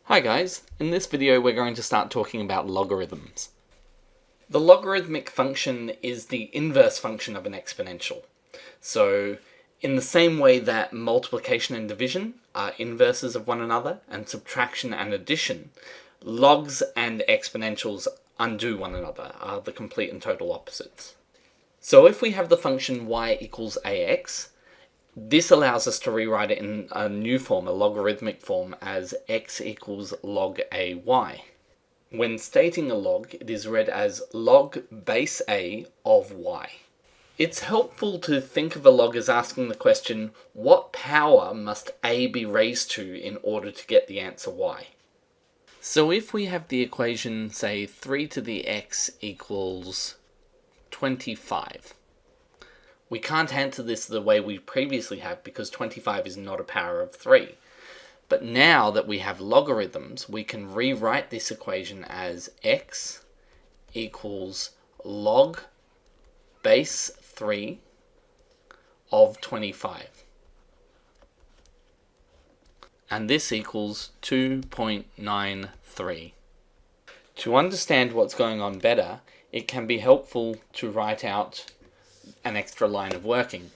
Hi guys, in this video we're going to start talking about logarithms. The logarithmic function is the inverse function of an exponential. So in the same way that multiplication and division are inverses of one another, and subtraction and addition, logs and exponentials undo one another, are the complete and total opposites. So if we have the function y equals ax, this allows us to rewrite it in a new form, a logarithmic form, as x equals log ay. When stating a log, it is read as log base a of y. It's helpful to think of a log as asking the question, what power must a be raised to in order to get the answer y? So if we have the equation, say 3 to the x equals 25, we can't answer this the way we previously have because 25 is not a power of 3. But now that we have logarithms, we can rewrite this equation as x equals log base 3 of 25. And this equals 2.93. To understand what's going on better, it can be helpful to write out an extra line of working.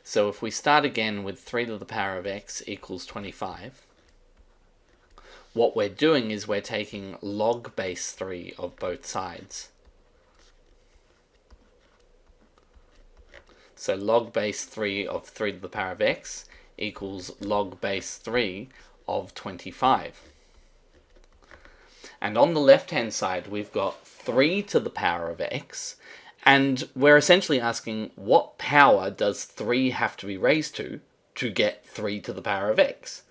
So if we start again with 3 to the power of x equals 25, what we're doing is we're taking log base 3 of both sides. So log base 3 of 3 to the power of x equals log base 3 of 25. And on the left hand side we've got 3 to the power of x, and we're essentially asking what power does 3 have to be raised to get 3 to the power of x?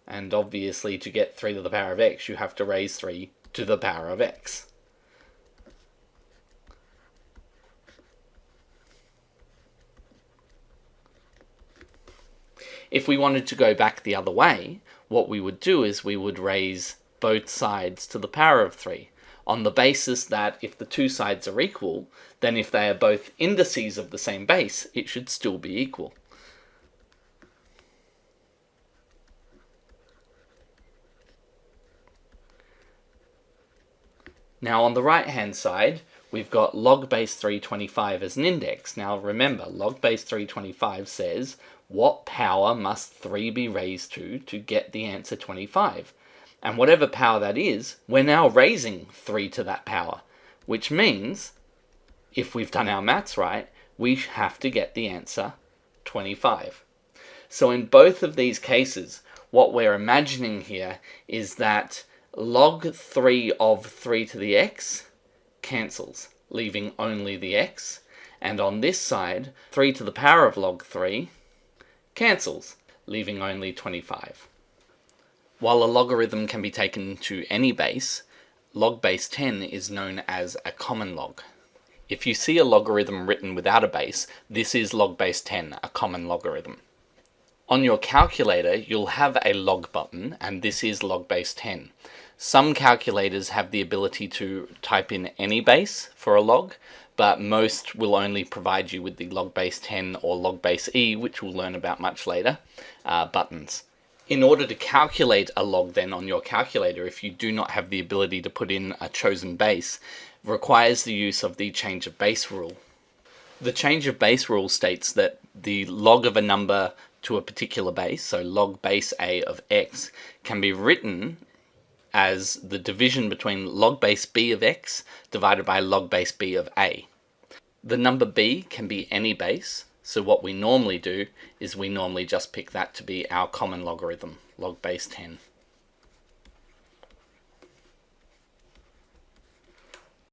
And obviously to get 3 to the power of x you have to raise 3 to the power of x. If we wanted to go back the other way, what we would do is we would raise both sides to the power of 3. On the basis that if the two sides are equal, then if they are both indices of the same base, it should still be equal. Now on the right hand side, we've got log base 325 as an index. Now remember, log base 325 says, what power must 3 be raised to get the answer 25? And whatever power that is, we're now raising 3 to that power, which means, if we've done our maths right, we have to get the answer 25. So in both of these cases, what we're imagining here is that log 3 of 3 to the x cancels, leaving only the x, and on this side, 3 to the power of log 3 cancels, leaving only 25. While a logarithm can be taken to any base, log base 10 is known as a common log. If you see a logarithm written without a base, this is log base 10, a common logarithm. On your calculator, you'll have a log button, and this is log base 10. Some calculators have the ability to type in any base for a log, but most will only provide you with the log base 10 or log base e, which we'll learn about much later, buttons. In order to calculate a log then on your calculator, if you do not have the ability to put in a chosen base, requires the use of the change of base rule. The change of base rule states that the log of a number to a particular base, so log base a of x, can be written as the division between log base b of x divided by log base b of a. The number b can be any base, so what we normally do is we normally just pick that to be our common logarithm, log base 10.